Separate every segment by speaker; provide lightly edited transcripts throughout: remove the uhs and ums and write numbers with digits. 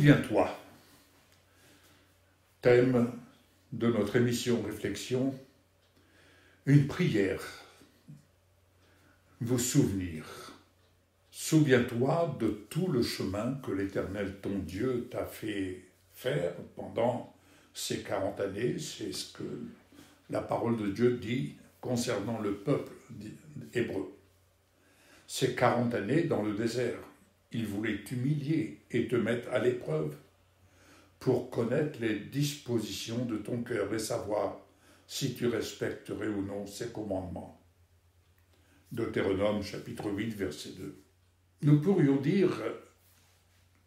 Speaker 1: Souviens-toi, thème de notre émission Réflexion, une prière, vous souvenir. Souviens-toi de tout le chemin que l'Éternel ton Dieu t'a fait faire pendant ces 40 années. C'est ce que la parole de Dieu dit concernant le peuple hébreu. Ces 40 années dans le désert, il voulait t'humilier et te mettre à l'épreuve pour connaître les dispositions de ton cœur et savoir si tu respecterais ou non ses commandements. Deutéronome chapitre 8, verset 2. Nous pourrions dire,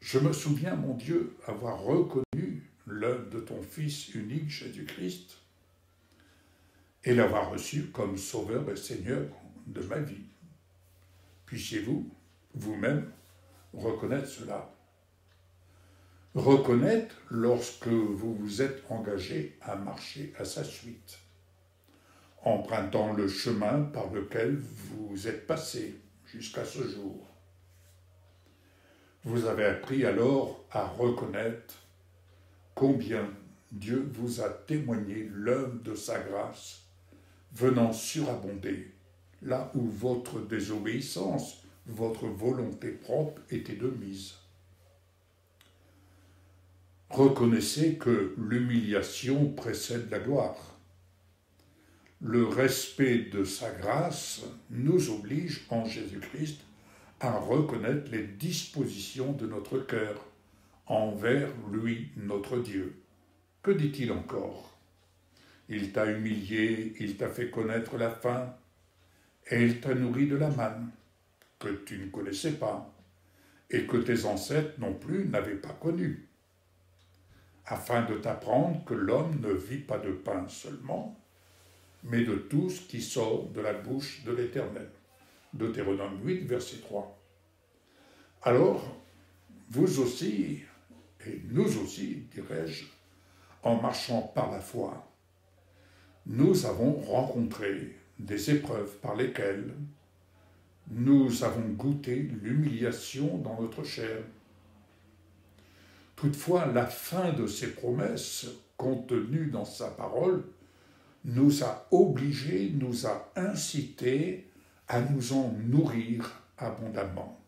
Speaker 1: je me souviens, mon Dieu, avoir reconnu l'œuvre de ton Fils unique, Jésus-Christ, et l'avoir reçu comme Sauveur et Seigneur de ma vie. Puissiez-vous, vous-même, reconnaître cela. Reconnaître lorsque vous vous êtes engagé à marcher à sa suite, empruntant le chemin par lequel vous êtes passé jusqu'à ce jour. Vous avez appris alors à reconnaître combien Dieu vous a témoigné l'œuvre de sa grâce, venant surabonder là où votre désobéissance, votre volonté propre était de mise. Reconnaissez que l'humiliation précède la gloire. Le respect de sa grâce nous oblige en Jésus-Christ à reconnaître les dispositions de notre cœur envers lui, notre Dieu. Que dit-il encore? Il t'a humilié, il t'a fait connaître la faim, et il t'a nourri de la manne, que tu ne connaissais pas, et que tes ancêtres non plus n'avaient pas connue, afin de t'apprendre que l'homme ne vit pas de pain seulement, mais de tout ce qui sort de la bouche de l'Éternel. Deutéronome 8, verset 3. Alors, vous aussi, et nous aussi, dirais-je, en marchant par la foi, nous avons rencontré des épreuves par lesquelles nous avons goûté l'humiliation dans notre chair. Toutefois, la fin de ces promesses contenues dans sa parole nous a obligés, nous a incités à nous en nourrir abondamment.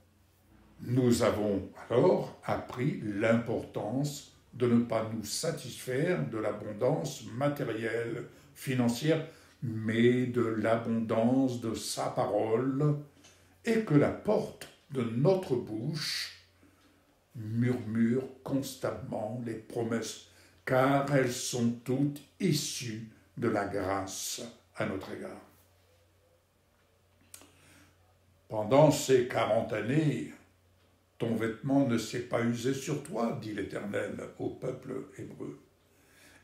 Speaker 1: Nous avons alors appris l'importance de ne pas nous satisfaire de l'abondance matérielle, financière, mais de l'abondance de sa parole, et que la porte de notre bouche murmure constamment les promesses, car elles sont toutes issues de la grâce à notre égard. Pendant ces 40 années, ton vêtement ne s'est pas usé sur toi, dit l'Éternel au peuple hébreu,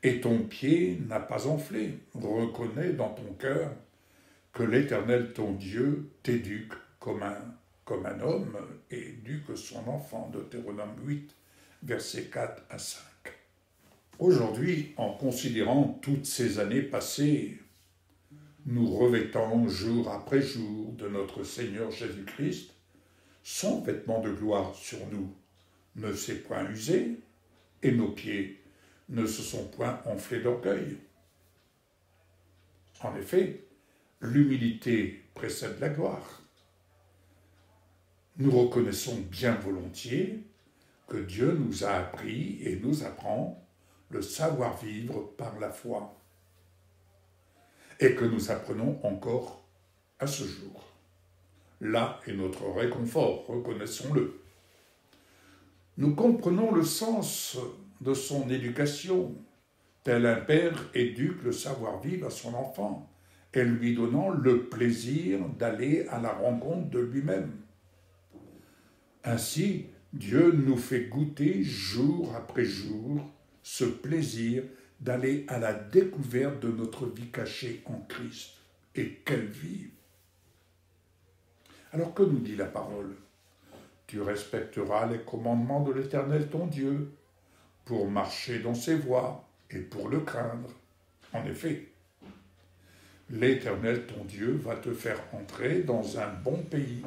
Speaker 1: et ton pied n'a pas enflé. Reconnais dans ton cœur que l'Éternel, ton Dieu, t'éduque comme un homme et éduque son enfant. Deutéronome 8, versets 4 à 5. Aujourd'hui, en considérant toutes ces années passées, nous revêtons jour après jour de notre Seigneur Jésus-Christ, son vêtement de gloire sur nous ne s'est point usé et nos pieds ne se sont point enflés d'orgueil. En effet, l'humilité précède la gloire. Nous reconnaissons bien volontiers que Dieu nous a appris et nous apprend le savoir-vivre par la foi, et que nous apprenons encore à ce jour. Là est notre réconfort, reconnaissons-le. Nous comprenons le sens de son éducation, tel un père éduque le savoir-vivre à son enfant, et lui donnant le plaisir d'aller à la rencontre de lui-même. Ainsi, Dieu nous fait goûter jour après jour ce plaisir d'aller à la découverte de notre vie cachée en Christ. Et quelle vie! Alors que nous dit la parole? Tu respecteras les commandements de l'Éternel ton Dieu, pour marcher dans ses voies et pour le craindre. En effet, l'Éternel ton Dieu va te faire entrer dans un bon pays.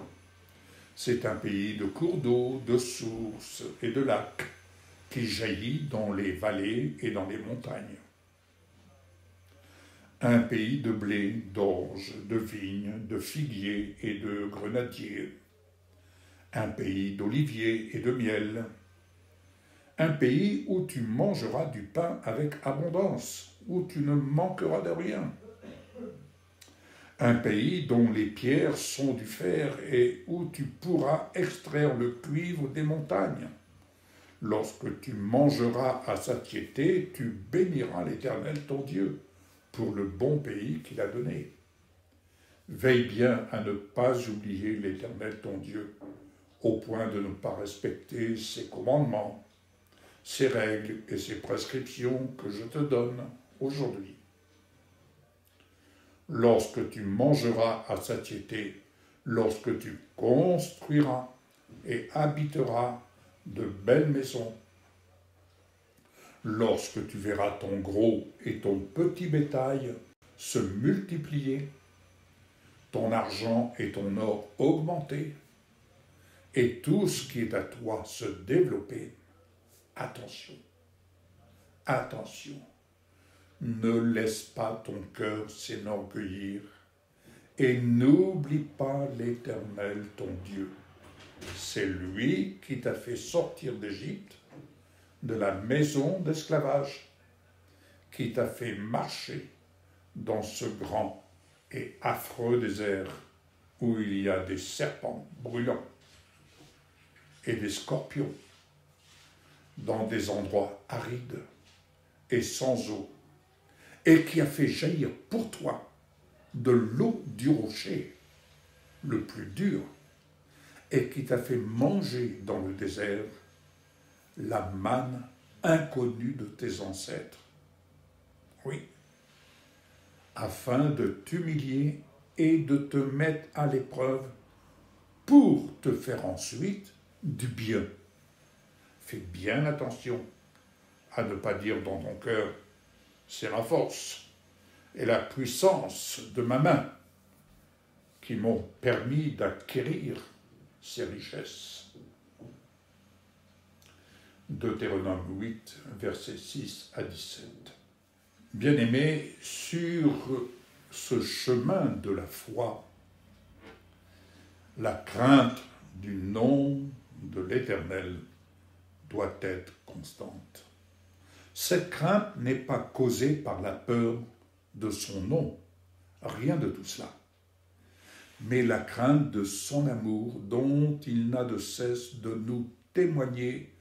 Speaker 1: C'est un pays de cours d'eau, de sources et de lacs, qui jaillit dans les vallées et dans les montagnes. Un pays de blé, d'orge, de vignes, de figuiers et de grenadiers. Un pays d'oliviers et de miel. Un pays où tu mangeras du pain avec abondance, où tu ne manqueras de rien. Un pays dont les pierres sont du fer et où tu pourras extraire le cuivre des montagnes. Lorsque tu mangeras à satiété, tu béniras l'Éternel ton Dieu pour le bon pays qu'il a donné. Veille bien à ne pas oublier l'Éternel ton Dieu, au point de ne pas respecter ses commandements, ses règles et ses prescriptions que je te donne aujourd'hui. Lorsque tu mangeras à satiété, lorsque tu construiras et habiteras de belles maisons, lorsque tu verras ton gros et ton petit bétail se multiplier, ton argent et ton or augmenter, et tout ce qui est à toi se développer, attention, attention, ne laisse pas ton cœur s'enorgueillir et n'oublie pas l'Éternel ton Dieu. C'est lui qui t'a fait sortir d'Égypte, de la maison d'esclavage, qui t'a fait marcher dans ce grand et affreux désert où il y a des serpents brûlants et des scorpions, dans des endroits arides et sans eau, et qui a fait jaillir pour toi de l'eau du rocher, le plus dur, et qui t'a fait manger dans le désert la manne inconnue de tes ancêtres. Oui, afin de t'humilier et de te mettre à l'épreuve pour te faire ensuite du bien. Fais bien attention à ne pas dire dans ton cœur « c'est la force et la puissance de ma main qui m'ont permis d'acquérir ces richesses ». Deutéronome 8, versets 6 à 17. Bien-aimés, sur ce chemin de la foi, la crainte du nom de l'Éternel doit être constante. Cette crainte n'est pas causée par la peur de son nom, rien de tout cela, mais la crainte de son amour dont il n'a de cesse de nous témoigner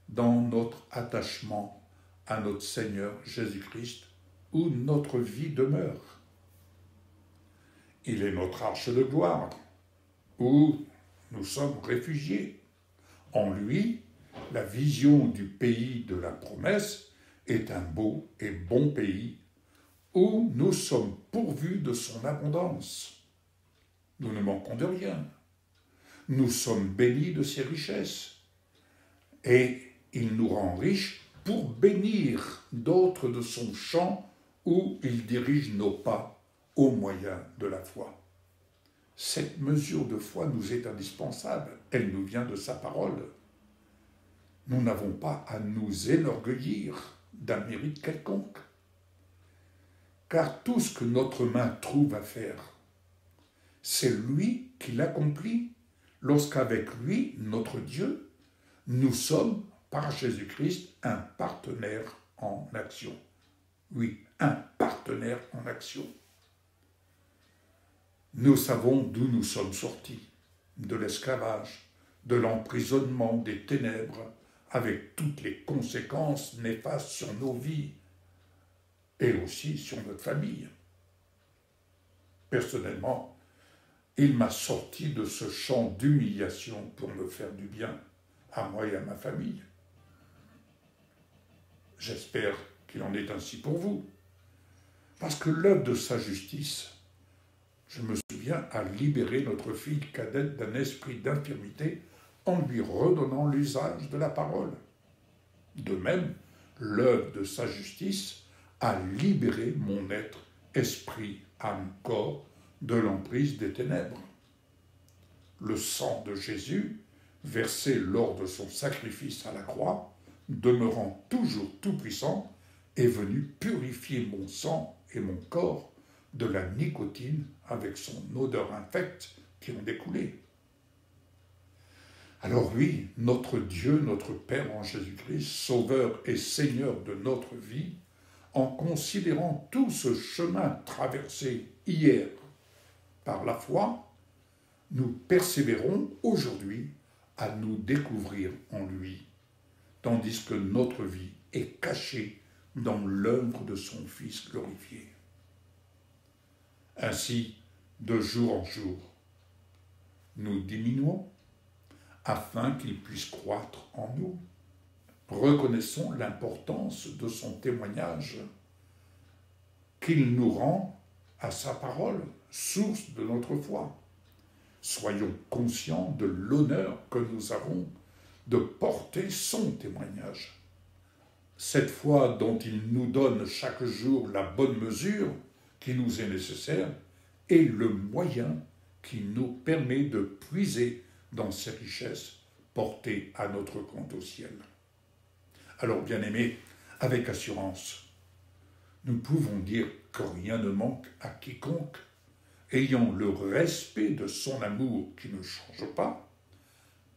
Speaker 1: dans notre attachement à notre Seigneur Jésus-Christ, où notre vie demeure. Il est notre arche de gloire, où nous sommes réfugiés. En lui, la vision du pays de la promesse est un beau et bon pays où nous sommes pourvus de son abondance. Nous ne manquons de rien. Nous sommes bénis de ses richesses. Et il nous rend riches pour bénir d'autres de son champ où il dirige nos pas au moyen de la foi. Cette mesure de foi nous est indispensable. Elle nous vient de sa parole. Nous n'avons pas à nous enorgueillir d'un mérite quelconque. Car tout ce que notre main trouve à faire, c'est lui qui l'accomplit lorsqu'avec lui, notre Dieu, nous sommes, par Jésus-Christ, un partenaire en action. Oui, un partenaire en action. Nous savons d'où nous sommes sortis, de l'esclavage, de l'emprisonnement, des ténèbres, avec toutes les conséquences néfastes sur nos vies et aussi sur notre famille. Personnellement, il m'a sorti de ce champ d'humiliation pour me faire du bien à moi et à ma famille. J'espère qu'il en est ainsi pour vous. Parce que l'œuvre de sa justice, je me souviens, a libéré notre fille cadette d'un esprit d'infirmité en lui redonnant l'usage de la parole. De même, l'œuvre de sa justice a libéré mon être, esprit, âme, corps, de l'emprise des ténèbres. Le sang de Jésus, versé lors de son sacrifice à la croix, demeurant toujours tout-puissant, est venu purifier mon sang et mon corps de la nicotine avec son odeur infecte qui en découlait. Alors oui, notre Dieu, notre Père en Jésus-Christ, Sauveur et Seigneur de notre vie, en considérant tout ce chemin traversé hier par la foi, nous persévérons aujourd'hui à nous découvrir en lui, tandis que notre vie est cachée dans l'œuvre de son Fils glorifié. Ainsi, de jour en jour, nous diminuons afin qu'il puisse croître en nous. Reconnaissons l'importance de son témoignage qu'il nous rend à sa parole, source de notre foi. Soyons conscients de l'honneur que nous avons de porter son témoignage. Cette foi dont il nous donne chaque jour la bonne mesure qui nous est nécessaire est le moyen qui nous permet de puiser dans ces richesses portées à notre compte au ciel. Alors, bien-aimés, avec assurance, nous pouvons dire que rien ne manque à quiconque, ayant le respect de son amour qui ne change pas,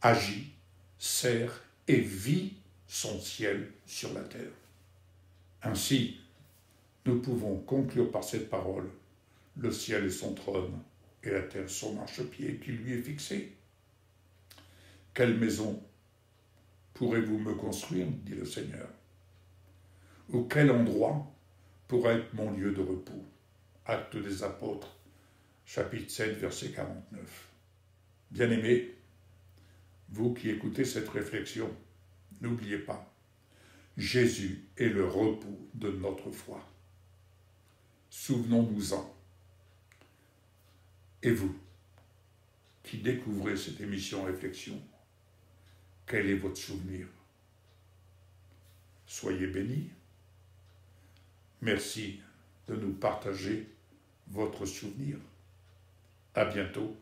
Speaker 1: agit, sert et vit son ciel sur la terre. Ainsi, nous pouvons conclure par cette parole: le ciel est son trône et la terre son marchepied qui lui est fixé. Quelle maison pourrez-vous me construire, dit le Seigneur? Ou quel endroit pourrait être mon lieu de repos? Actes des Apôtres, chapitre 7, verset 49. Bien-aimés, vous qui écoutez cette réflexion, n'oubliez pas, Jésus est le repos de notre foi. Souvenons-nous-en. Et vous, qui découvrez cette émission Réflexion, quel est votre souvenir? Soyez bénis. Merci de nous partager votre souvenir. À bientôt.